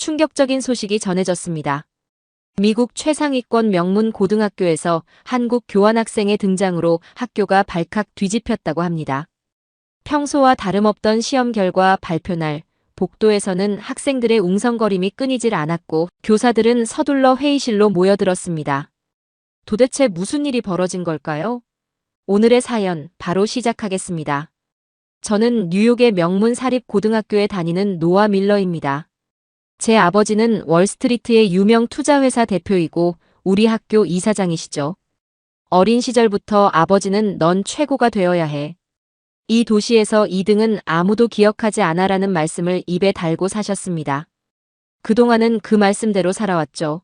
충격적인 소식이 전해졌습니다. 미국 최상위권 명문 고등학교에서 한국 교환학생의 등장으로 학교가 발칵 뒤집혔다고 합니다. 평소와 다름없던 시험 결과 발표날, 복도에서는 학생들의 웅성거림이 끊이질 않았고 교사들은 서둘러 회의실로 모여들었습니다. 도대체 무슨 일이 벌어진 걸까요? 오늘의 사연 바로 시작하겠습니다. 저는 뉴욕의 명문 사립고등학교에 다니는 노아 밀러입니다. 제 아버지는 월스트리트의 유명 투자회사 대표이고 우리 학교 이사장이시죠. 어린 시절부터 아버지는 넌 최고가 되어야 해. 이 도시에서 2등은 아무도 기억하지 않아라는 말씀을 입에 달고 사셨습니다. 그동안은 그 말씀대로 살아왔죠.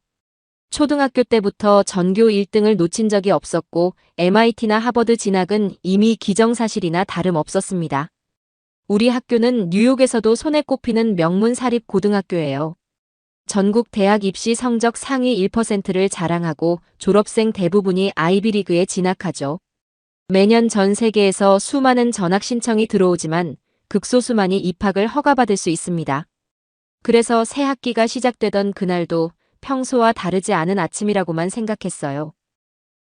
초등학교 때부터 전교 1등을 놓친 적이 없었고 MIT나 하버드 진학은 이미 기정사실이나 다름없었습니다. 우리 학교는 뉴욕에서도 손에 꼽히는 명문 사립 고등학교예요. 전국 대학 입시 성적 상위 1%를 자랑하고 졸업생 대부분이 아이비리그에 진학하죠. 매년 전 세계에서 수많은 전학 신청이 들어오지만 극소수만이 입학을 허가받을 수 있습니다. 그래서 새 학기가 시작되던 그날도 평소와 다르지 않은 아침이라고만 생각했어요.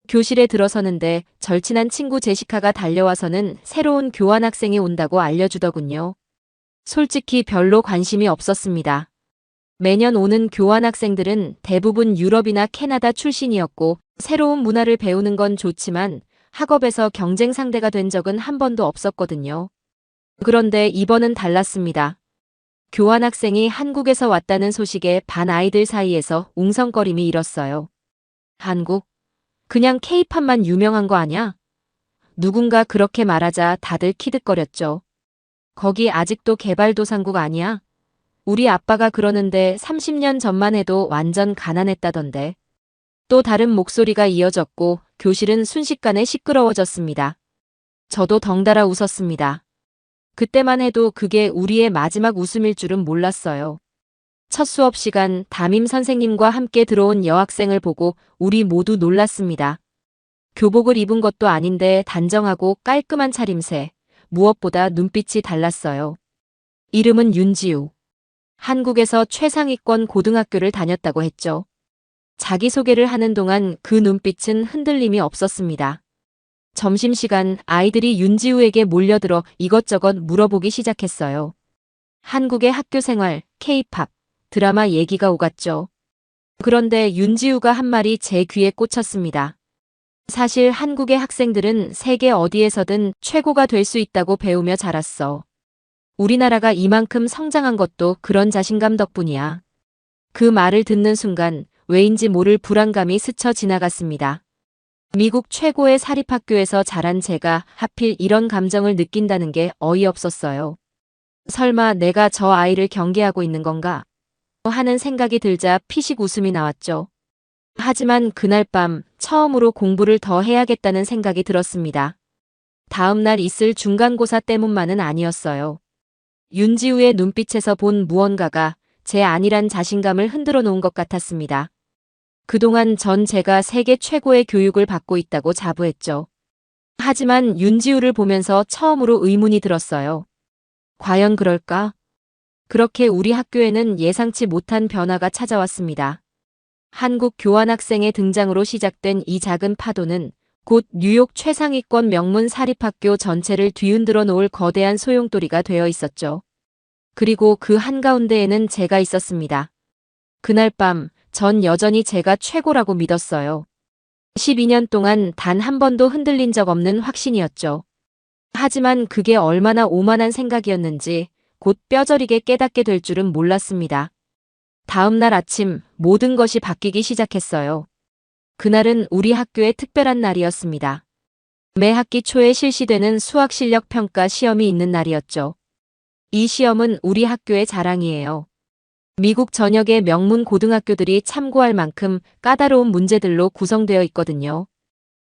교실에 들어서는데 절친한 친구 제시카가 달려와서는 새로운 교환학생이 온다고 알려주더군요. 솔직히 별로 관심이 없었습니다. 매년 오는 교환학생들은 대부분 유럽이나 캐나다 출신이었고 새로운 문화를 배우는 건 좋지만 학업에서 경쟁 상대가 된 적은 한 번도 없었거든요. 그런데 이번은 달랐습니다. 교환학생이 한국에서 왔다는 소식에 반 아이들 사이에서 웅성거림이 일었어요. 한국? 그냥 K-팝만 유명한 거 아냐? 누군가 그렇게 말하자 다들 키득거렸죠. 거기 아직도 개발도상국 아니야? 우리 아빠가 그러는데 30년 전만 해도 완전 가난했다던데. 또 다른 목소리가 이어졌고 교실은 순식간에 시끄러워졌습니다. 저도 덩달아 웃었습니다. 그때만 해도 그게 우리의 마지막 웃음일 줄은 몰랐어요. 첫 수업 시간 담임 선생님과 함께 들어온 여학생을 보고 우리 모두 놀랐습니다. 교복을 입은 것도 아닌데 단정하고 깔끔한 차림새, 무엇보다 눈빛이 달랐어요. 이름은 윤지우. 한국에서 최상위권 고등학교를 다녔다고 했죠. 자기소개를 하는 동안 그 눈빛은 흔들림이 없었습니다. 점심시간 아이들이 윤지우에게 몰려들어 이것저것 물어보기 시작했어요. 한국의 학교생활, K-팝, 드라마 얘기가 오갔죠. 그런데 윤지우가 한 말이 제 귀에 꽂혔습니다. 사실 한국의 학생들은 세계 어디에서든 최고가 될 수 있다고 배우며 자랐어. 우리나라가 이만큼 성장한 것도 그런 자신감 덕분이야. 그 말을 듣는 순간 왜인지 모를 불안감이 스쳐 지나갔습니다. 미국 최고의 사립학교에서 자란 제가 하필 이런 감정을 느낀다는 게 어이없었어요. 설마 내가 저 아이를 경계하고 있는 건가? 하는 생각이 들자 피식 웃음이 나왔죠. 하지만 그날 밤 처음으로 공부를 더 해야겠다는 생각이 들었습니다. 다음 날 있을 중간고사 때문만은 아니었어요. 윤지우의 눈빛에서 본 무언가가 제 안일한 자신감을 흔들어 놓은 것 같았습니다. 그동안 전 제가 세계 최고의 교육을 받고 있다고 자부했죠. 하지만 윤지우를 보면서 처음으로 의문이 들었어요. 과연 그럴까? 그렇게 우리 학교에는 예상치 못한 변화가 찾아왔습니다. 한국 교환학생의 등장으로 시작된 이 작은 파도는 곧 뉴욕 최상위권 명문 사립학교 전체를 뒤흔들어 놓을 거대한 소용돌이가 되어 있었죠. 그리고 그 한가운데에는 제가 있었습니다. 그날 밤 전 여전히 제가 최고라고 믿었어요. 12년 동안 단 한 번도 흔들린 적 없는 확신이었죠. 하지만 그게 얼마나 오만한 생각이었는지 곧 뼈저리게 깨닫게 될 줄은 몰랐습니다. 다음 날 아침 모든 것이 바뀌기 시작했어요. 그날은 우리 학교의 특별한 날이었습니다. 매 학기 초에 실시되는 수학 실력 평가 시험이 있는 날이었죠. 이 시험은 우리 학교의 자랑이에요. 미국 전역의 명문 고등학교들이 참고할 만큼 까다로운 문제들로 구성되어 있거든요.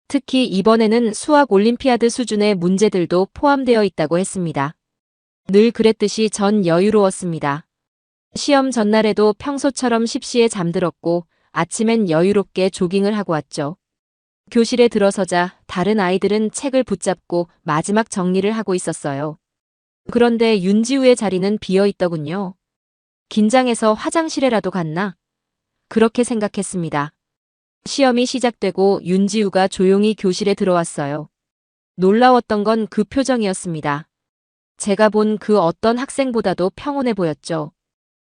특히 이번에는 수학 올림피아드 수준의 문제들도 포함되어 있다고 했습니다. 늘 그랬듯이 전 여유로웠습니다. 시험 전날에도 평소처럼 십시에 잠들었고 아침엔 여유롭게 조깅을 하고 왔죠. 교실에 들어서자 다른 아이들은 책을 붙잡고 마지막 정리를 하고 있었어요. 그런데 윤지우의 자리는 비어 있더군요. 긴장해서 화장실에라도 갔나? 그렇게 생각했습니다. 시험이 시작되고 윤지우가 조용히 교실에 들어왔어요. 놀라웠던 건 그 표정이었습니다. 제가 본 그 어떤 학생보다도 평온해 보였죠.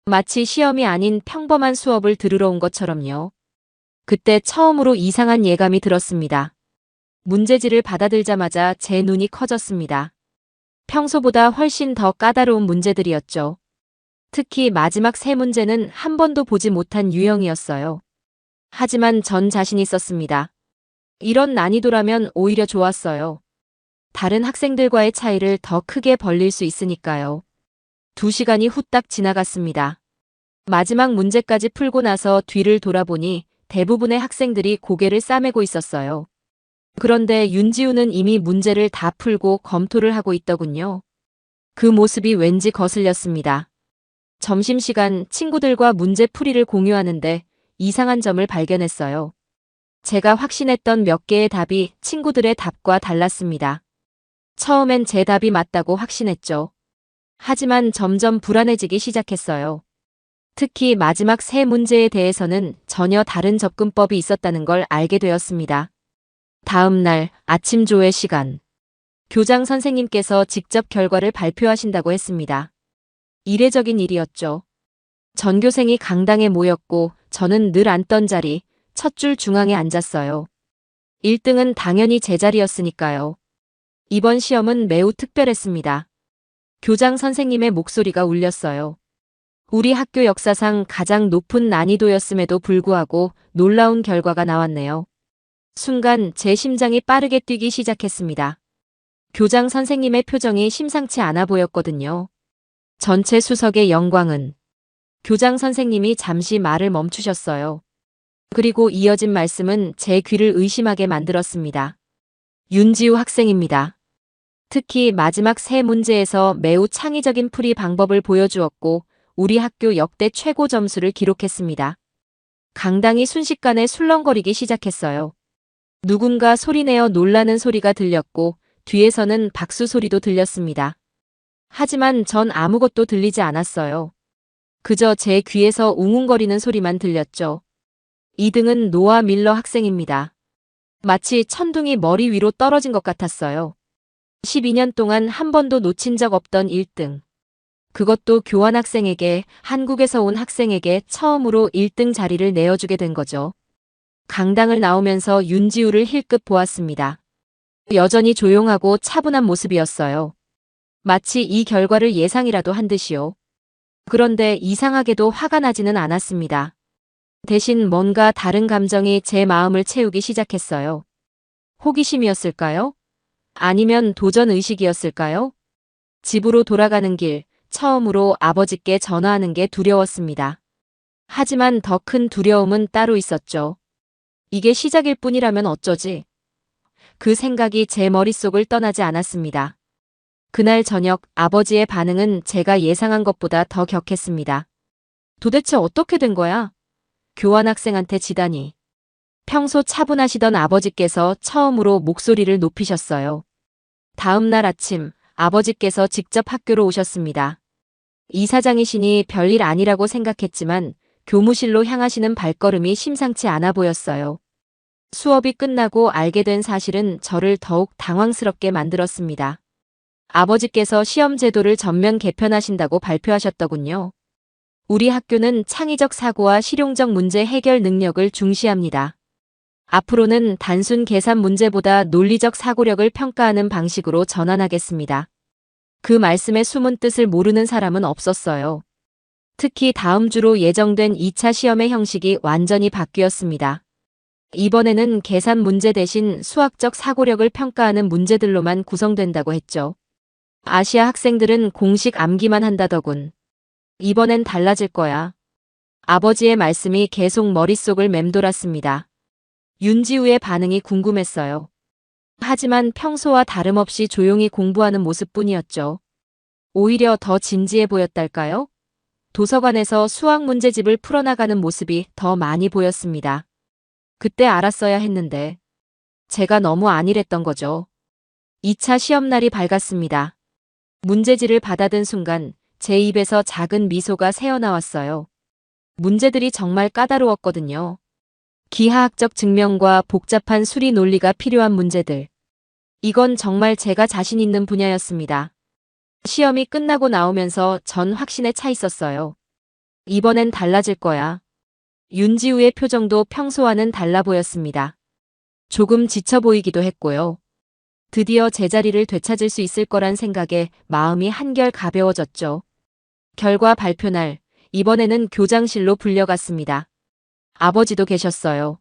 마치 시험이 아닌 평범한 수업을 들으러 온 것처럼요. 그때 처음으로 이상한 예감이 들었습니다. 문제지를 받아들자마자 제 눈이 커졌습니다. 평소보다 훨씬 더 까다로운 문제들이었죠. 특히 마지막 세 문제는 한 번도 보지 못한 유형이었어요. 하지만 전 자신 있었습니다. 이런 난이도라면 오히려 좋았어요. 다른 학생들과의 차이를 더 크게 벌릴 수 있으니까요. 2시간이 후딱 지나갔습니다. 마지막 문제까지 풀고 나서 뒤를 돌아보니 대부분의 학생들이 고개를 싸매고 있었어요. 그런데 윤지우는 이미 문제를 다 풀고 검토를 하고 있더군요. 그 모습이 왠지 거슬렸습니다. 점심시간 친구들과 문제 풀이를 공유하는데 이상한 점을 발견했어요. 제가 확신했던 몇 개의 답이 친구들의 답과 달랐습니다. 처음엔 제 답이 맞다고 확신했죠. 하지만 점점 불안해지기 시작했어요. 특히 마지막 세 문제에 대해서는 전혀 다른 접근법이 있었다는 걸 알게 되었습니다. 다음 날 아침 조회 시간. 교장 선생님께서 직접 결과를 발표하신다고 했습니다. 이례적인 일이었죠. 전교생이 강당에 모였고 저는 늘 앉던 자리, 첫 줄 중앙에 앉았어요. 1등은 당연히 제 자리였으니까요. 이번 시험은 매우 특별했습니다. 교장 선생님의 목소리가 울렸어요. 우리 학교 역사상 가장 높은 난이도였음에도 불구하고 놀라운 결과가 나왔네요. 순간 제 심장이 빠르게 뛰기 시작했습니다. 교장 선생님의 표정이 심상치 않아 보였거든요. 전체 수석의 영광은. 교장 선생님이 잠시 말을 멈추셨어요. 그리고 이어진 말씀은 제 귀를 의심하게 만들었습니다. 윤지우 학생입니다. 특히 마지막 세 문제에서 매우 창의적인 풀이 방법을 보여주었고 우리 학교 역대 최고 점수를 기록했습니다. 강당이 순식간에 술렁거리기 시작했어요. 누군가 소리내어 놀라는 소리가 들렸고 뒤에서는 박수 소리도 들렸습니다. 하지만 전 아무것도 들리지 않았어요. 그저 제 귀에서 웅웅거리는 소리만 들렸죠. 2등은 노아 밀러 학생입니다. 마치 천둥이 머리 위로 떨어진 것 같았어요. 12년 동안 한 번도 놓친 적 없던 1등. 그것도 교환학생에게, 한국에서 온 학생에게 처음으로 1등 자리를 내어주게 된 거죠. 강당을 나오면서 윤지우를 힐끗 보았습니다. 여전히 조용하고 차분한 모습이었어요. 마치 이 결과를 예상이라도 한 듯이요. 그런데 이상하게도 화가 나지는 않았습니다. 대신 뭔가 다른 감정이 제 마음을 채우기 시작했어요. 호기심이었을까요? 아니면 도전의식이었을까요? 집으로 돌아가는 길, 처음으로 아버지께 전화하는 게 두려웠습니다. 하지만 더 큰 두려움은 따로 있었죠. 이게 시작일 뿐이라면 어쩌지? 그 생각이 제 머릿속을 떠나지 않았습니다. 그날 저녁 아버지의 반응은 제가 예상한 것보다 더 격했습니다. 도대체 어떻게 된 거야? 교환학생한테 지다니. 평소 차분하시던 아버지께서 처음으로 목소리를 높이셨어요. 다음 날 아침 아버지께서 직접 학교로 오셨습니다. 이사장이시니 별일 아니라고 생각했지만 교무실로 향하시는 발걸음이 심상치 않아 보였어요. 수업이 끝나고 알게 된 사실은 저를 더욱 당황스럽게 만들었습니다. 아버지께서 시험 제도를 전면 개편하신다고 발표하셨더군요. 우리 학교는 창의적 사고와 실용적 문제 해결 능력을 중시합니다. 앞으로는 단순 계산 문제보다 논리적 사고력을 평가하는 방식으로 전환하겠습니다. 그 말씀의 숨은 뜻을 모르는 사람은 없었어요. 특히 다음 주로 예정된 2차 시험의 형식이 완전히 바뀌었습니다. 이번에는 계산 문제 대신 수학적 사고력을 평가하는 문제들로만 구성된다고 했죠. 아시아 학생들은 공식 암기만 한다더군. 이번엔 달라질 거야. 아버지의 말씀이 계속 머릿속을 맴돌았습니다. 윤지우의 반응이 궁금했어요. 하지만 평소와 다름없이 조용히 공부하는 모습뿐이었죠. 오히려 더 진지해 보였달까요? 도서관에서 수학 문제집을 풀어나가는 모습이 더 많이 보였습니다. 그때 알았어야 했는데 제가 너무 안일했던 거죠. 2차 시험날이 밝았습니다. 문제지를 받아든 순간 제 입에서 작은 미소가 새어나왔어요. 문제들이 정말 까다로웠거든요. 기하학적 증명과 복잡한 수리 논리가 필요한 문제들. 이건 정말 제가 자신 있는 분야였습니다. 시험이 끝나고 나오면서 전 확신에 차 있었어요. 이번엔 달라질 거야. 윤지우의 표정도 평소와는 달라 보였습니다. 조금 지쳐 보이기도 했고요. 드디어 제자리를 되찾을 수 있을 거란 생각에 마음이 한결 가벼워졌죠. 결과 발표 날, 이번에는 교장실로 불려갔습니다. 아버지도 계셨어요.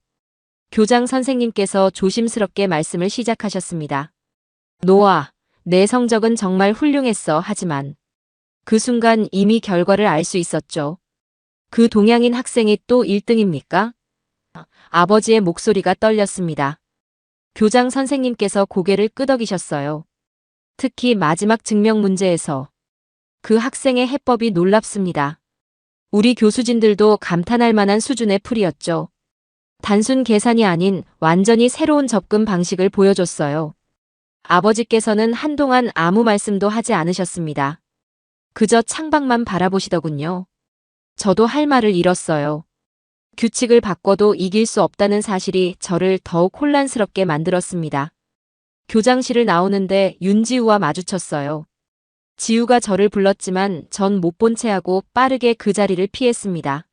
교장 선생님께서 조심스럽게 말씀을 시작하셨습니다. 노아, 내 성적은 정말 훌륭했어. 하지만 그 순간 이미 결과를 알 수 있었죠. 그 동양인 학생이 또 1등입니까? 아버지의 목소리가 떨렸습니다. 교장 선생님께서 고개를 끄덕이셨어요. 특히 마지막 증명 문제에서 그 학생의 해법이 놀랍습니다. 우리 교수진들도 감탄할 만한 수준의 풀이였죠. 단순 계산이 아닌 완전히 새로운 접근 방식을 보여줬어요. 아버지께서는 한동안 아무 말씀도 하지 않으셨습니다. 그저 창밖만 바라보시더군요. 저도 할 말을 잃었어요. 규칙을 바꿔도 이길 수 없다는 사실이 저를 더욱 혼란스럽게 만들었습니다. 교장실을 나오는데 윤지우와 마주쳤어요. 지우가 저를 불렀지만 전 못 본 채 하고 빠르게 그 자리를 피했습니다.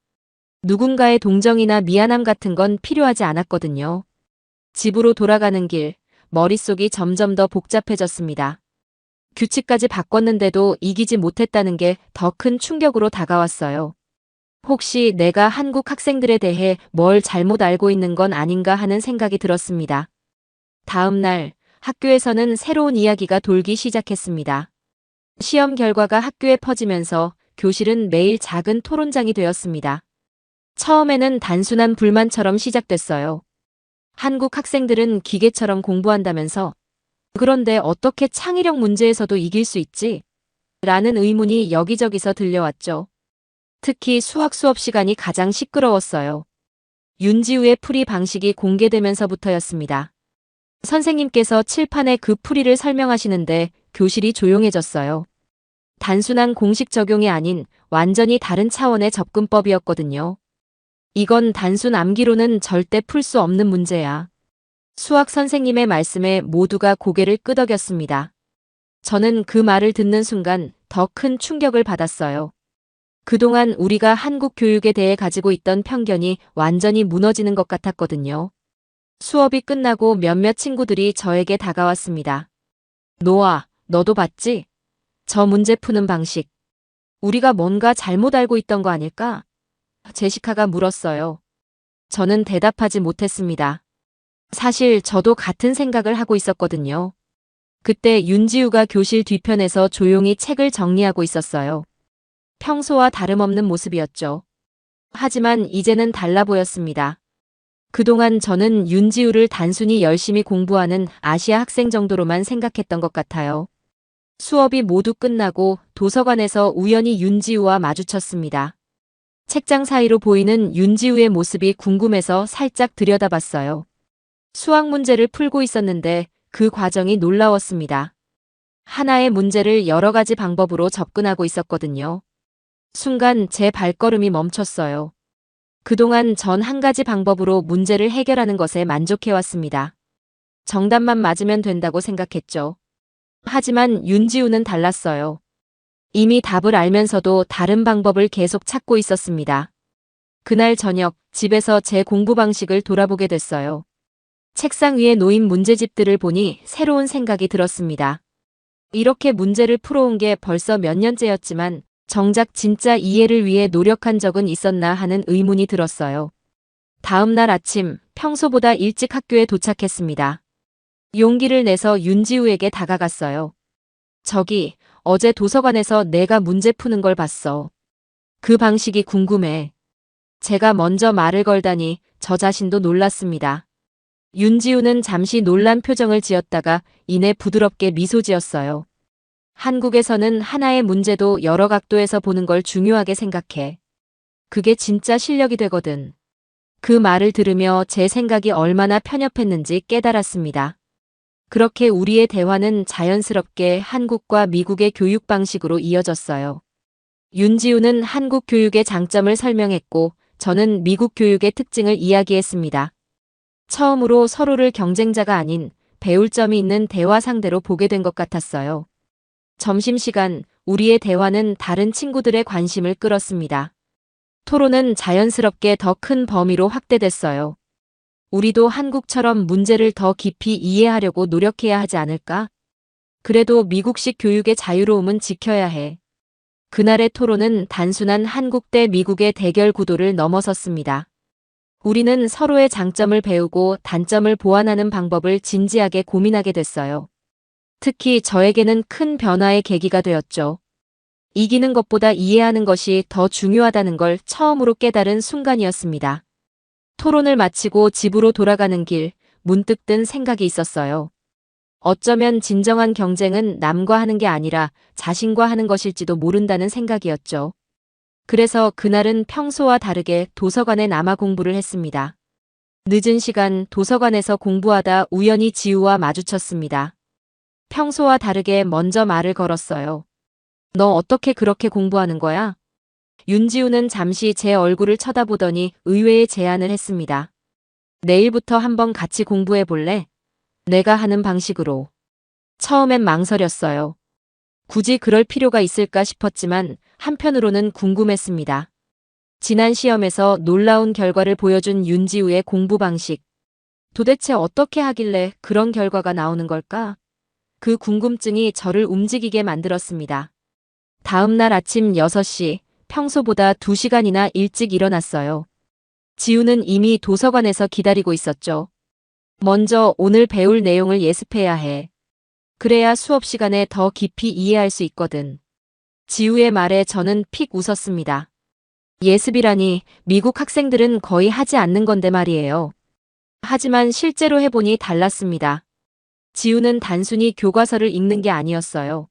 누군가의 동정이나 미안함 같은 건 필요하지 않았거든요. 집으로 돌아가는 길, 머릿속이 점점 더 복잡해졌습니다. 규칙까지 바꿨는데도 이기지 못했다는 게 더 큰 충격으로 다가왔어요. 혹시 내가 한국 학생들에 대해 뭘 잘못 알고 있는 건 아닌가 하는 생각이 들었습니다. 다음 날 학교에서는 새로운 이야기가 돌기 시작했습니다. 시험 결과가 학교에 퍼지면서 교실은 매일 작은 토론장이 되었습니다. 처음에는 단순한 불만처럼 시작됐어요. 한국 학생들은 기계처럼 공부한다면서 그런데 어떻게 창의력 문제에서도 이길 수 있지? 라는 의문이 여기저기서 들려왔죠. 특히 수학 수업 시간이 가장 시끄러웠어요. 윤지우의 풀이 방식이 공개되면서부터였습니다. 선생님께서 칠판에 그 풀이를 설명하시는데 교실이 조용해졌어요. 단순한 공식 적용이 아닌 완전히 다른 차원의 접근법이었거든요. 이건 단순 암기로는 절대 풀 수 없는 문제야. 수학 선생님의 말씀에 모두가 고개를 끄덕였습니다. 저는 그 말을 듣는 순간 더 큰 충격을 받았어요. 그동안 우리가 한국 교육에 대해 가지고 있던 편견이 완전히 무너지는 것 같았거든요. 수업이 끝나고 몇몇 친구들이 저에게 다가왔습니다. 노아, 너도 봤지? 저 문제 푸는 방식. 우리가 뭔가 잘못 알고 있던 거 아닐까? 제시카가 물었어요. 저는 대답하지 못했습니다. 사실 저도 같은 생각을 하고 있었거든요. 그때 윤지우가 교실 뒤편에서 조용히 책을 정리하고 있었어요. 평소와 다름없는 모습이었죠. 하지만 이제는 달라 보였습니다. 그동안 저는 윤지우를 단순히 열심히 공부하는 아시아 학생 정도로만 생각했던 것 같아요. 수업이 모두 끝나고 도서관에서 우연히 윤지우와 마주쳤습니다. 책장 사이로 보이는 윤지우의 모습이 궁금해서 살짝 들여다봤어요. 수학 문제를 풀고 있었는데 그 과정이 놀라웠습니다. 하나의 문제를 여러 가지 방법으로 접근하고 있었거든요. 순간 제 발걸음이 멈췄어요. 그동안 전 한 가지 방법으로 문제를 해결하는 것에 만족해왔습니다. 정답만 맞으면 된다고 생각했죠. 하지만 윤지우는 달랐어요. 이미 답을 알면서도 다른 방법을 계속 찾고 있었습니다. 그날 저녁 집에서 제 공부 방식을 돌아보게 됐어요. 책상 위에 놓인 문제집들을 보니 새로운 생각이 들었습니다. 이렇게 문제를 풀어온 게 벌써 몇 년째였지만 정작 진짜 이해를 위해 노력한 적은 있었나 하는 의문이 들었어요. 다음 날 아침 평소보다 일찍 학교에 도착했습니다. 용기를 내서 윤지우에게 다가갔어요. 저기, 어제 도서관에서 내가 문제 푸는 걸 봤어. 그 방식이 궁금해. 제가 먼저 말을 걸다니 저 자신도 놀랐습니다. 윤지우는 잠시 놀란 표정을 지었다가 이내 부드럽게 미소 지었어요. 한국에서는 하나의 문제도 여러 각도에서 보는 걸 중요하게 생각해. 그게 진짜 실력이 되거든. 그 말을 들으며 제 생각이 얼마나 편협했는지 깨달았습니다. 그렇게 우리의 대화는 자연스럽게 한국과 미국의 교육 방식으로 이어졌어요. 윤지우는 한국 교육의 장점을 설명했고 저는 미국 교육의 특징을 이야기했습니다. 처음으로 서로를 경쟁자가 아닌 배울 점이 있는 대화 상대로 보게 된 것 같았어요. 점심시간, 우리의 대화는 다른 친구들의 관심을 끌었습니다. 토론은 자연스럽게 더 큰 범위로 확대됐어요. 우리도 한국처럼 문제를 더 깊이 이해하려고 노력해야 하지 않을까? 그래도 미국식 교육의 자유로움은 지켜야 해. 그날의 토론은 단순한 한국 대 미국의 대결 구도를 넘어섰습니다. 우리는 서로의 장점을 배우고 단점을 보완하는 방법을 진지하게 고민하게 됐어요. 특히 저에게는 큰 변화의 계기가 되었죠. 이기는 것보다 이해하는 것이 더 중요하다는 걸 처음으로 깨달은 순간이었습니다. 토론을 마치고 집으로 돌아가는 길, 문득 든 생각이 있었어요. 어쩌면 진정한 경쟁은 남과 하는 게 아니라 자신과 하는 것일지도 모른다는 생각이었죠. 그래서 그날은 평소와 다르게 도서관에 남아 공부를 했습니다. 늦은 시간 도서관에서 공부하다 우연히 지우와 마주쳤습니다. 평소와 다르게 먼저 말을 걸었어요. 너 어떻게 그렇게 공부하는 거야? 윤지우는 잠시 제 얼굴을 쳐다보더니 의외의 제안을 했습니다. 내일부터 한번 같이 공부해 볼래? 내가 하는 방식으로. 처음엔 망설였어요. 굳이 그럴 필요가 있을까 싶었지만 한편으로는 궁금했습니다. 지난 시험에서 놀라운 결과를 보여준 윤지우의 공부 방식. 도대체 어떻게 하길래 그런 결과가 나오는 걸까? 그 궁금증이 저를 움직이게 만들었습니다. 다음 날 아침 6시, 평소보다 2시간이나 일찍 일어났어요. 지우는 이미 도서관에서 기다리고 있었죠. 먼저 오늘 배울 내용을 예습해야 해. 그래야 수업 시간에 더 깊이 이해할 수 있거든. 지우의 말에 저는 픽 웃었습니다. 예습이라니 미국 학생들은 거의 하지 않는 건데 말이에요. 하지만 실제로 해보니 달랐습니다. 지우는 단순히 교과서를 읽는 게 아니었어요.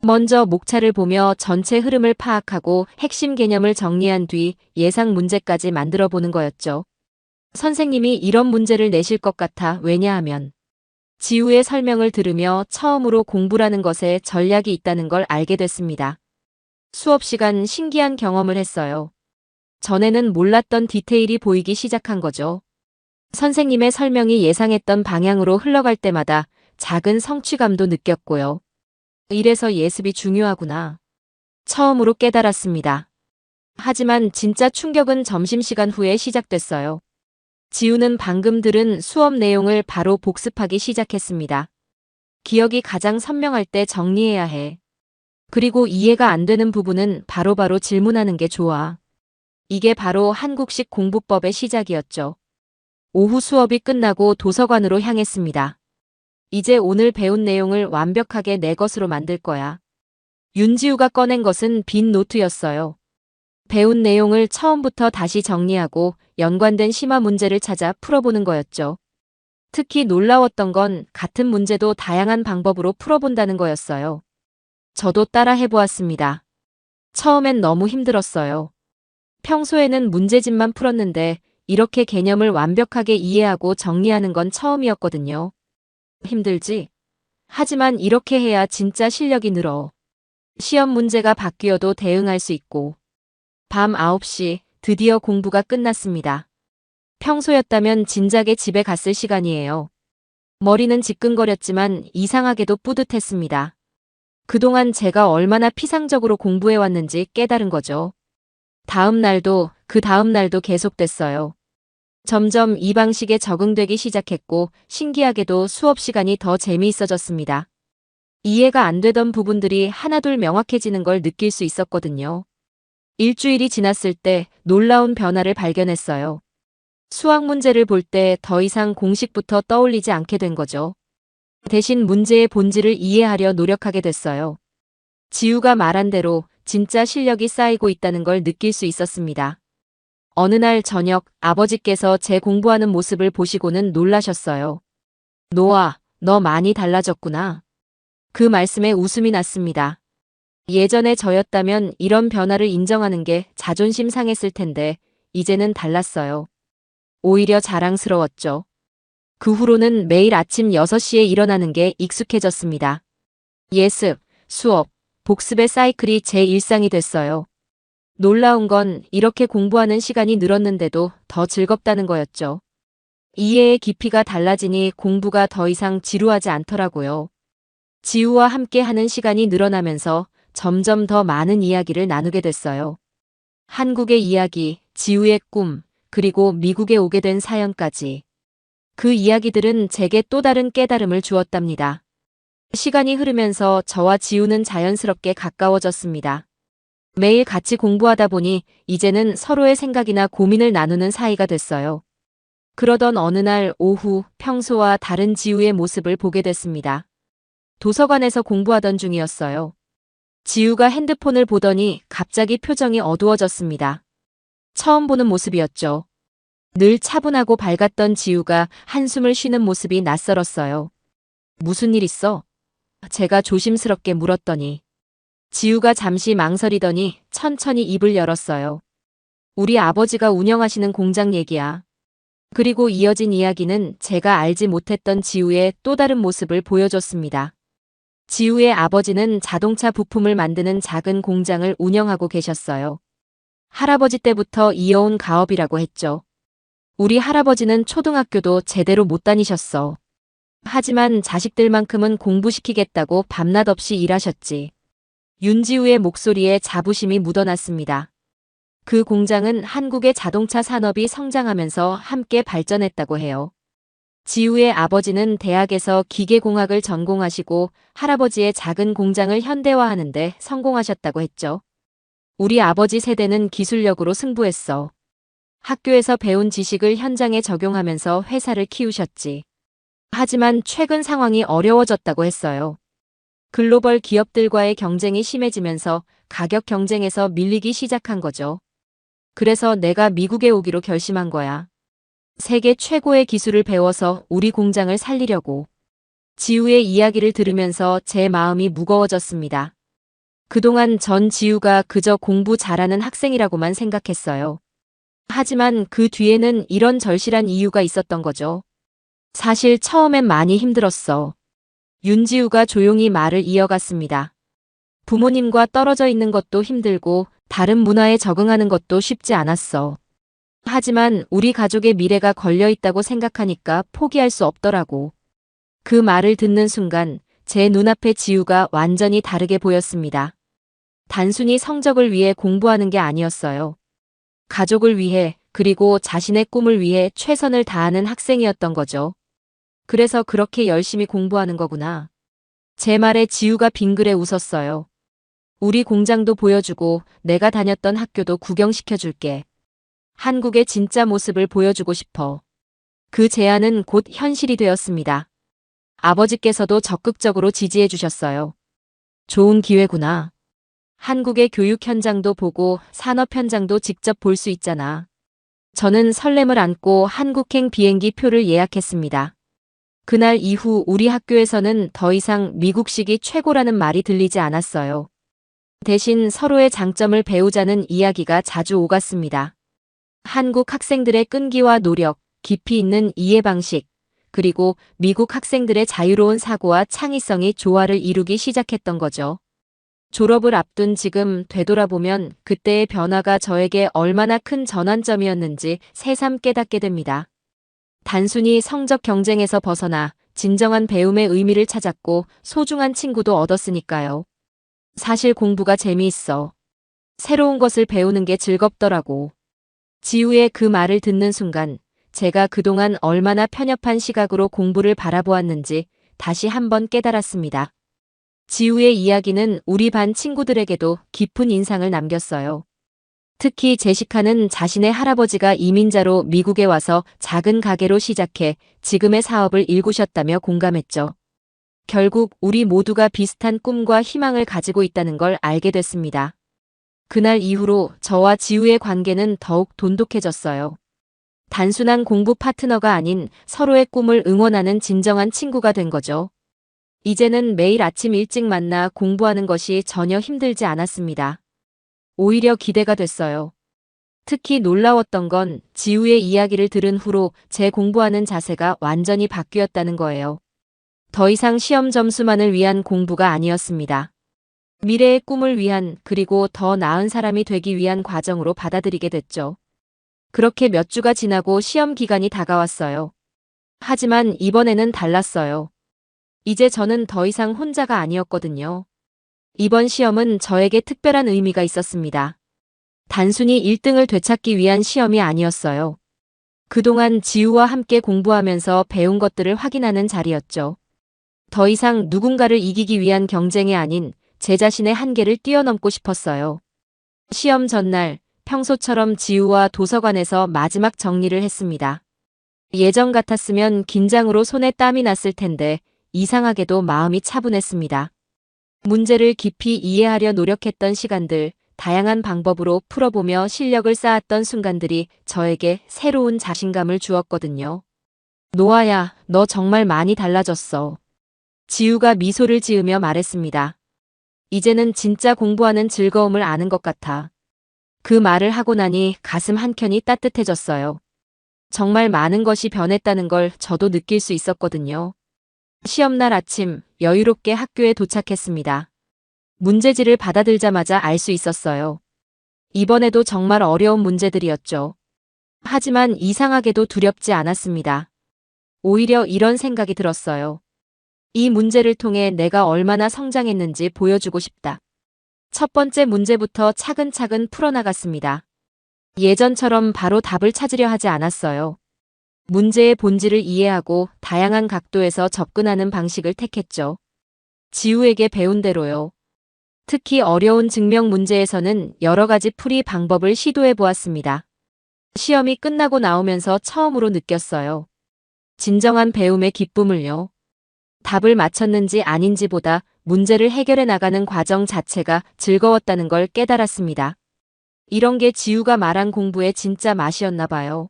먼저 목차를 보며 전체 흐름을 파악하고 핵심 개념을 정리한 뒤 예상 문제까지 만들어 보는 거였죠. 선생님이 이런 문제를 내실 것 같아. 왜냐하면 지우의 설명을 들으며 처음으로 공부라는 것에 전략이 있다는 걸 알게 됐습니다. 수업 시간 신기한 경험을 했어요. 전에는 몰랐던 디테일이 보이기 시작한 거죠. 선생님의 설명이 예상했던 방향으로 흘러갈 때마다 작은 성취감도 느꼈고요. 이래서 예습이 중요하구나. 처음으로 깨달았습니다. 하지만 진짜 충격은 점심시간 후에 시작됐어요. 지우는 방금 들은 수업 내용을 바로 복습하기 시작했습니다. 기억이 가장 선명할 때 정리해야 해. 그리고 이해가 안 되는 부분은 바로바로 질문하는 게 좋아. 이게 바로 한국식 공부법의 시작이었죠. 오후 수업이 끝나고 도서관으로 향했습니다. 이제 오늘 배운 내용을 완벽하게 내 것으로 만들 거야. 윤지우가 꺼낸 것은 빈 노트였어요. 배운 내용을 처음부터 다시 정리하고 연관된 심화 문제를 찾아 풀어보는 거였죠. 특히 놀라웠던 건 같은 문제도 다양한 방법으로 풀어본다는 거였어요. 저도 따라 해보았습니다. 처음엔 너무 힘들었어요. 평소에는 문제집만 풀었는데 이렇게 개념을 완벽하게 이해하고 정리하는 건 처음이었거든요. 힘들지? 하지만 이렇게 해야 진짜 실력이 늘어. 시험 문제가 바뀌어도 대응할 수 있고. 밤 9시 드디어 공부가 끝났습니다. 평소였다면 진작에 집에 갔을 시간이에요. 머리는 지끈거렸지만 이상하게도 뿌듯했습니다. 그동안 제가 얼마나 피상적으로 공부해왔는지 깨달은 거죠. 다음 날도 그 다음 날도 계속됐어요. 점점 이 방식에 적응되기 시작했고 신기하게도 수업 시간이 더 재미있어졌습니다. 이해가 안 되던 부분들이 하나둘 명확해지는 걸 느낄 수 있었거든요. 일주일이 지났을 때 놀라운 변화를 발견했어요. 수학 문제를 볼 때 더 이상 공식부터 떠올리지 않게 된 거죠. 대신 문제의 본질을 이해하려 노력하게 됐어요. 지우가 말한 대로 진짜 실력이 쌓이고 있다는 걸 느낄 수 있었습니다. 어느 날 저녁 아버지께서 제 공부하는 모습을 보시고는 놀라셨어요. 노아, 너 많이 달라졌구나. 그 말씀에 웃음이 났습니다. 예전에 저였다면 이런 변화를 인정하는 게 자존심 상했을 텐데 이제는 달랐어요. 오히려 자랑스러웠죠. 그 후로는 매일 아침 6시에 일어나는 게 익숙해졌습니다. 예습, 수업, 복습의 사이클이 제 일상이 됐어요. 놀라운 건 이렇게 공부하는 시간이 늘었는데도 더 즐겁다는 거였죠. 이해의 깊이가 달라지니 공부가 더 이상 지루하지 않더라고요. 지우와 함께 하는 시간이 늘어나면서 점점 더 많은 이야기를 나누게 됐어요. 한국의 이야기, 지우의 꿈, 그리고 미국에 오게 된 사연까지. 그 이야기들은 제게 또 다른 깨달음을 주었답니다. 시간이 흐르면서 저와 지우는 자연스럽게 가까워졌습니다. 매일 같이 공부하다 보니 이제는 서로의 생각이나 고민을 나누는 사이가 됐어요. 그러던 어느 날 오후 평소와 다른 지우의 모습을 보게 됐습니다. 도서관에서 공부하던 중이었어요. 지우가 핸드폰을 보더니 갑자기 표정이 어두워졌습니다. 처음 보는 모습이었죠. 늘 차분하고 밝았던 지우가 한숨을 쉬는 모습이 낯설었어요. 무슨 일 있어? 제가 조심스럽게 물었더니 지우가 잠시 망설이더니 천천히 입을 열었어요. 우리 아버지가 운영하시는 공장 얘기야. 그리고 이어진 이야기는 제가 알지 못했던 지우의 또 다른 모습을 보여줬습니다. 지우의 아버지는 자동차 부품을 만드는 작은 공장을 운영하고 계셨어요. 할아버지 때부터 이어온 가업이라고 했죠. 우리 할아버지는 초등학교도 제대로 못 다니셨어. 하지만 자식들만큼은 공부시키겠다고 밤낮 없이 일하셨지. 윤지우의 목소리에 자부심이 묻어났습니다. 그 공장은 한국의 자동차 산업이 성장하면서 함께 발전했다고 해요. 지우의 아버지는 대학에서 기계공학을 전공하시고 할아버지의 작은 공장을 현대화하는데 성공하셨다고 했죠. 우리 아버지 세대는 기술력으로 승부했어. 학교에서 배운 지식을 현장에 적용하면서 회사를 키우셨지. 하지만 최근 상황이 어려워졌다고 했어요. 글로벌 기업들과의 경쟁이 심해지면서 가격 경쟁에서 밀리기 시작한 거죠. 그래서 내가 미국에 오기로 결심한 거야. 세계 최고의 기술을 배워서 우리 공장을 살리려고. 지우의 이야기를 들으면서 제 마음이 무거워졌습니다. 그동안 전 지우가 그저 공부 잘하는 학생이라고만 생각했어요. 하지만 그 뒤에는 이런 절실한 이유가 있었던 거죠. 사실 처음엔 많이 힘들었어. 윤지우가 조용히 말을 이어갔습니다. 부모님과 떨어져 있는 것도 힘들고 다른 문화에 적응하는 것도 쉽지 않았어. 하지만 우리 가족의 미래가 걸려 있다고 생각하니까 포기할 수 없더라고. 그 말을 듣는 순간 제 눈앞에 지우가 완전히 다르게 보였습니다. 단순히 성적을 위해 공부하는 게 아니었어요. 가족을 위해 그리고 자신의 꿈을 위해 최선을 다하는 학생이었던 거죠. 그래서 그렇게 열심히 공부하는 거구나. 제 말에 지우가 빙그레 웃었어요. 우리 공장도 보여주고 내가 다녔던 학교도 구경시켜줄게. 한국의 진짜 모습을 보여주고 싶어. 그 제안은 곧 현실이 되었습니다. 아버지께서도 적극적으로 지지해 주셨어요. 좋은 기회구나. 한국의 교육 현장도 보고 산업 현장도 직접 볼 수 있잖아. 저는 설렘을 안고 한국행 비행기 표를 예약했습니다. 그날 이후 우리 학교에서는 더 이상 미국식이 최고라는 말이 들리지 않았어요. 대신 서로의 장점을 배우자는 이야기가 자주 오갔습니다. 한국 학생들의 끈기와 노력, 깊이 있는 이해 방식, 그리고 미국 학생들의 자유로운 사고와 창의성이 조화를 이루기 시작했던 거죠. 졸업을 앞둔 지금 되돌아보면 그때의 변화가 저에게 얼마나 큰 전환점이었는지 새삼 깨닫게 됩니다. 단순히 성적 경쟁에서 벗어나 진정한 배움의 의미를 찾았고 소중한 친구도 얻었으니까요. 사실 공부가 재미있어. 새로운 것을 배우는 게 즐겁더라고. 지우의 그 말을 듣는 순간 제가 그동안 얼마나 편협한 시각으로 공부를 바라보았는지 다시 한번 깨달았습니다. 지우의 이야기는 우리 반 친구들에게도 깊은 인상을 남겼어요. 특히 제시카는 자신의 할아버지가 이민자로 미국에 와서 작은 가게로 시작해 지금의 사업을 일구셨다며 공감했죠. 결국 우리 모두가 비슷한 꿈과 희망을 가지고 있다는 걸 알게 됐습니다. 그날 이후로 저와 지우의 관계는 더욱 돈독해졌어요. 단순한 공부 파트너가 아닌 서로의 꿈을 응원하는 진정한 친구가 된 거죠. 이제는 매일 아침 일찍 만나 공부하는 것이 전혀 힘들지 않았습니다. 오히려 기대가 됐어요. 특히 놀라웠던 건 지우의 이야기를 들은 후로 제 공부하는 자세가 완전히 바뀌었다는 거예요. 더 이상 시험 점수만을 위한 공부가 아니었습니다. 미래의 꿈을 위한 그리고 더 나은 사람이 되기 위한 과정으로 받아들이게 됐죠. 그렇게 몇 주가 지나고 시험 기간이 다가왔어요. 하지만 이번에는 달랐어요. 이제 저는 더 이상 혼자가 아니었거든요. 이번 시험은 저에게 특별한 의미가 있었습니다. 단순히 1등을 되찾기 위한 시험이 아니었어요. 그동안 지우와 함께 공부하면서 배운 것들을 확인하는 자리였죠. 더 이상 누군가를 이기기 위한 경쟁이 아닌 제 자신의 한계를 뛰어넘고 싶었어요. 시험 전날 평소처럼 지우와 도서관에서 마지막 정리를 했습니다. 예전 같았으면 긴장으로 손에 땀이 났을 텐데 이상하게도 마음이 차분했습니다. 문제를 깊이 이해하려 노력했던 시간들, 다양한 방법으로 풀어보며 실력을 쌓았던 순간들이 저에게 새로운 자신감을 주었거든요. 노아야, 너 정말 많이 달라졌어. 지우가 미소를 지으며 말했습니다. 이제는 진짜 공부하는 즐거움을 아는 것 같아. 그 말을 하고 나니 가슴 한켠이 따뜻해졌어요. 정말 많은 것이 변했다는 걸 저도 느낄 수 있었거든요. 시험날 아침 여유롭게 학교에 도착했습니다. 문제지를 받아들자마자 알 수 있었어요. 이번에도 정말 어려운 문제들이었죠. 하지만 이상하게도 두렵지 않았습니다. 오히려 이런 생각이 들었어요. 이 문제를 통해 내가 얼마나 성장했는지 보여주고 싶다. 첫 번째 문제부터 차근차근 풀어나갔습니다. 예전처럼 바로 답을 찾으려 하지 않았어요. 문제의 본질을 이해하고 다양한 각도에서 접근하는 방식을 택했죠. 지우에게 배운 대로요. 특히 어려운 증명 문제에서는 여러 가지 풀이 방법을 시도해 보았습니다. 시험이 끝나고 나오면서 처음으로 느꼈어요. 진정한 배움의 기쁨을요. 답을 맞췄는지 아닌지보다 문제를 해결해 나가는 과정 자체가 즐거웠다는 걸 깨달았습니다. 이런 게 지우가 말한 공부의 진짜 맛이었나 봐요.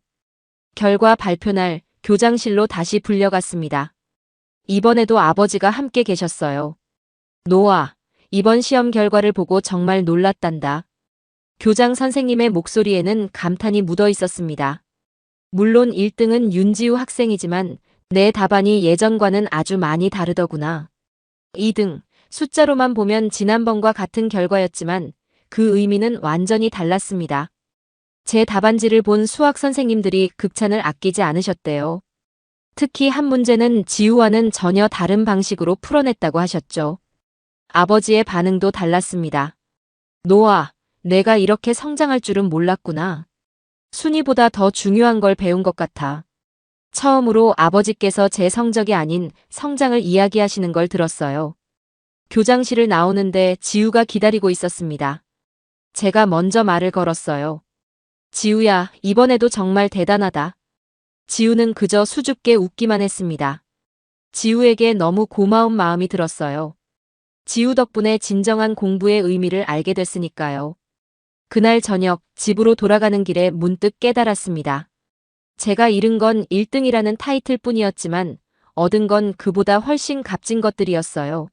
결과 발표날 교장실로 다시 불려갔습니다. 이번에도 아버지가 함께 계셨어요. 노아, 이번 시험 결과를 보고 정말 놀랐단다. 교장 선생님의 목소리에는 감탄이 묻어 있었습니다. 물론 1등은 윤지우 학생이지만 내 답안이 예전과는 아주 많이 다르더구나. 2등, 숫자로만 보면 지난번과 같은 결과였지만 그 의미는 완전히 달랐습니다. 제 답안지를 본 수학 선생님들이 극찬을 아끼지 않으셨대요. 특히 한 문제는 지우와는 전혀 다른 방식으로 풀어냈다고 하셨죠. 아버지의 반응도 달랐습니다. 노아, 내가 이렇게 성장할 줄은 몰랐구나. 순위보다 더 중요한 걸 배운 것 같아. 처음으로 아버지께서 제 성적이 아닌 성장을 이야기하시는 걸 들었어요. 교장실을 나오는데 지우가 기다리고 있었습니다. 제가 먼저 말을 걸었어요. 지우야, 이번에도 정말 대단하다. 지우는 그저 수줍게 웃기만 했습니다. 지우에게 너무 고마운 마음이 들었어요. 지우 덕분에 진정한 공부의 의미를 알게 됐으니까요. 그날 저녁 집으로 돌아가는 길에 문득 깨달았습니다. 제가 잃은 건 1등이라는 타이틀 뿐이었지만 얻은 건 그보다 훨씬 값진 것들이었어요.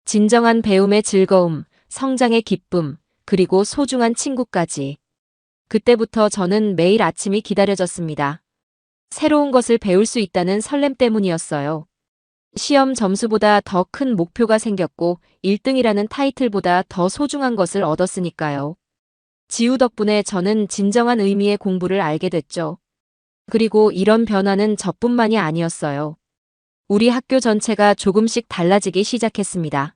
진정한 배움의 즐거움, 성장의 기쁨, 그리고 소중한 친구까지. 그때부터 저는 매일 아침이 기다려졌습니다. 새로운 것을 배울 수 있다는 설렘 때문이었어요. 시험 점수보다 더 큰 목표가 생겼고 1등이라는 타이틀보다 더 소중한 것을 얻었으니까요. 지우 덕분에 저는 진정한 의미의 공부를 알게 됐죠. 그리고 이런 변화는 저뿐만이 아니었어요. 우리 학교 전체가 조금씩 달라지기 시작했습니다.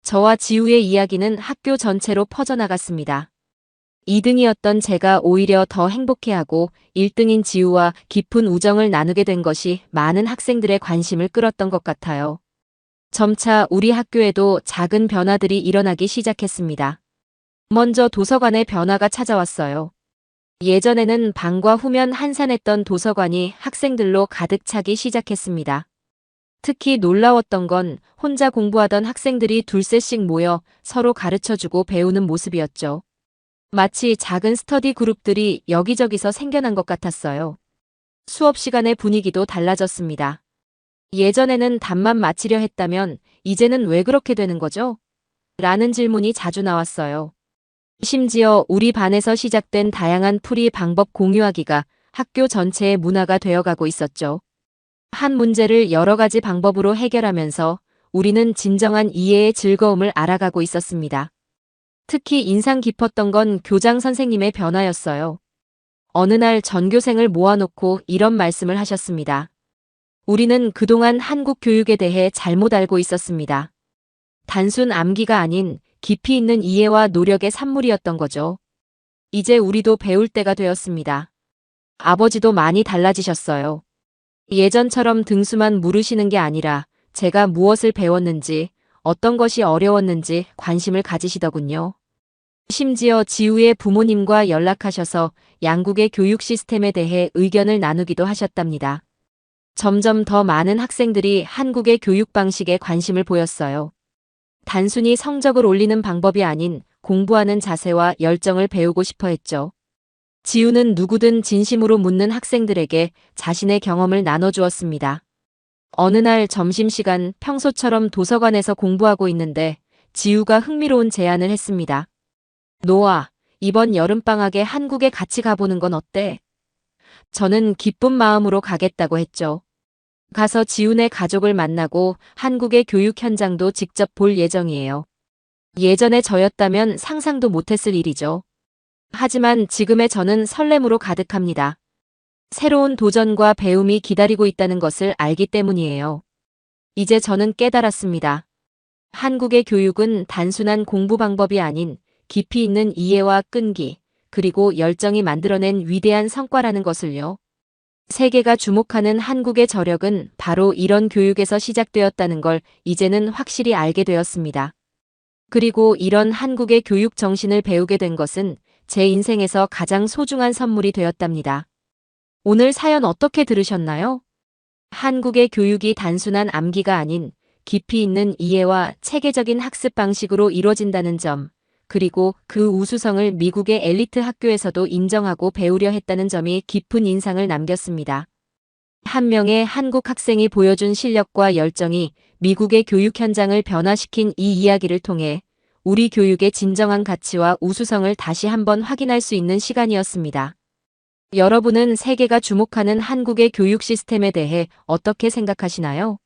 저와 지우의 이야기는 학교 전체로 퍼져나갔습니다. 2등이었던 제가 오히려 더 행복해하고 1등인 지우와 깊은 우정을 나누게 된 것이 많은 학생들의 관심을 끌었던 것 같아요. 점차 우리 학교에도 작은 변화들이 일어나기 시작했습니다. 먼저 도서관의 변화가 찾아왔어요. 예전에는 방과 후면 한산했던 도서관이 학생들로 가득 차기 시작했습니다. 특히 놀라웠던 건 혼자 공부하던 학생들이 둘셋씩 모여 서로 가르쳐주고 배우는 모습이었죠. 마치 작은 스터디 그룹들이 여기저기서 생겨난 것 같았어요. 수업 시간의 분위기도 달라졌습니다. 예전에는 답만 맞히려 했다면 이제는 왜 그렇게 되는 거죠? 라는 질문이 자주 나왔어요. 심지어 우리 반에서 시작된 다양한 풀이 방법 공유하기가 학교 전체의 문화가 되어가고 있었죠. 한 문제를 여러 가지 방법으로 해결하면서 우리는 진정한 이해의 즐거움을 알아가고 있었습니다. 특히 인상 깊었던 건 교장 선생님의 변화였어요. 어느 날 전교생을 모아놓고 이런 말씀을 하셨습니다. 우리는 그동안 한국 교육에 대해 잘못 알고 있었습니다. 단순 암기가 아닌 깊이 있는 이해와 노력의 산물이었던 거죠. 이제 우리도 배울 때가 되었습니다. 아버지도 많이 달라지셨어요. 예전처럼 등수만 물으시는 게 아니라 제가 무엇을 배웠는지, 어떤 것이 어려웠는지 관심을 가지시더군요. 심지어 지우의 부모님과 연락하셔서 양국의 교육 시스템에 대해 의견을 나누기도 하셨답니다. 점점 더 많은 학생들이 한국의 교육 방식에 관심을 보였어요. 단순히 성적을 올리는 방법이 아닌 공부하는 자세와 열정을 배우고 싶어 했죠. 지우는 누구든 진심으로 묻는 학생들에게 자신의 경험을 나눠주었습니다. 어느 날 점심시간 평소처럼 도서관에서 공부하고 있는데 지우가 흥미로운 제안을 했습니다. 노아, 이번 여름방학에 한국에 같이 가보는 건 어때? 저는 기쁜 마음으로 가겠다고 했죠. 가서 지훈의 가족을 만나고 한국의 교육 현장도 직접 볼 예정이에요. 예전에 저였다면 상상도 못했을 일이죠. 하지만 지금의 저는 설렘으로 가득합니다. 새로운 도전과 배움이 기다리고 있다는 것을 알기 때문이에요. 이제 저는 깨달았습니다. 한국의 교육은 단순한 공부 방법이 아닌 깊이 있는 이해와 끈기, 그리고 열정이 만들어낸 위대한 성과라는 것을요. 세계가 주목하는 한국의 저력은 바로 이런 교육에서 시작되었다는 걸 이제는 확실히 알게 되었습니다. 그리고 이런 한국의 교육 정신을 배우게 된 것은 제 인생에서 가장 소중한 선물이 되었답니다. 오늘 사연 어떻게 들으셨나요? 한국의 교육이 단순한 암기가 아닌 깊이 있는 이해와 체계적인 학습 방식으로 이루어진다는 점, 그리고 그 우수성을 미국의 엘리트 학교에서도 인정하고 배우려 했다는 점이 깊은 인상을 남겼습니다. 한 명의 한국 학생이 보여준 실력과 열정이 미국의 교육 현장을 변화시킨 이 이야기를 통해 우리 교육의 진정한 가치와 우수성을 다시 한번 확인할 수 있는 시간이었습니다. 여러분은 세계가 주목하는 한국의 교육 시스템에 대해 어떻게 생각하시나요?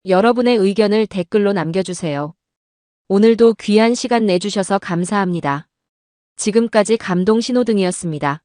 여러분의 의견을 댓글로 남겨주세요. 오늘도 귀한 시간 내주셔서 감사합니다. 지금까지 감동 신호등이었습니다.